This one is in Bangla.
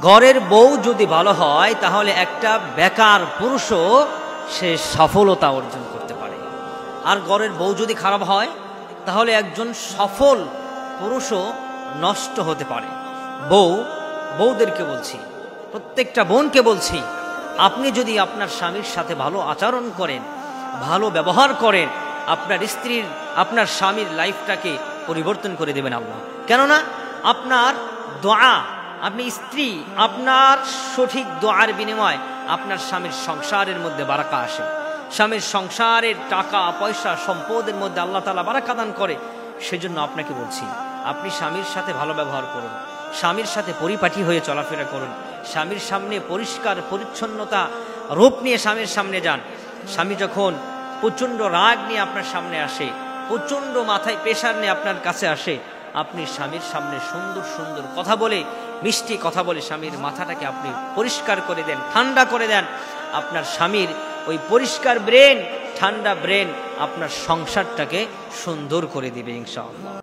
ঘরের বউ যদি ভালো হয় তাহলে একটা বেকার পুরুষও সে সফলতা অর্জন করতে পারে। আর ঘরের বউ যদি খারাপ হয় তাহলে একজন সফল পুরুষও নষ্ট হতে পারে। বউদেরকে বলছি, প্রত্যেকটা বোনকে বলছি, আপনি যদি আপনার স্বামীর সাথে ভালো আচরণ করেন, ভালো ব্যবহার করেন, আপনার স্বামীর লাইফটাকে পরিবর্তন করে দেবেন আল্লাহ। কেননা আপনার দোয়া, আপনি স্ত্রী, আপনার সঠিক দোয়ার বিনিময়ে আপনার স্বামীর সংসারের মধ্যে বারাকা আসে। স্বামীর সংসারের টাকা পয়সা সম্পদের মধ্যে আল্লাহ তাআলা বারাকা দান করে। সেজন্য আপনাকে বলছি, আপনি স্বামীর সাথে ভালো ব্যবহার করুন, স্বামীর সাথে পরিপাটি হয়ে চলাফেরা করুন, স্বামীর সামনে পরিষ্কার পরিচ্ছন্নতা রূপ নিয়ে স্বামীর সামনে যান। স্বামী যখন প্রচণ্ড রাগ নিয়ে আপনার সামনে আসে, প্রচণ্ড মাথায় প্রেশার নিয়ে আপনার কাছে আসে, আপনি স্বামীর সামনে সুন্দর সুন্দর কথা বলে, মিষ্টি কথা বলে স্বামীর মাথাটাকে আপনি পরিষ্কার করে দেন, ঠান্ডা করে দেন। আপনার স্বামীর ওই পরিষ্কার ব্রেন, ঠান্ডা ব্রেন আপনার সংসারটাকে সুন্দর করে দিবে ইনশাআল্লাহ।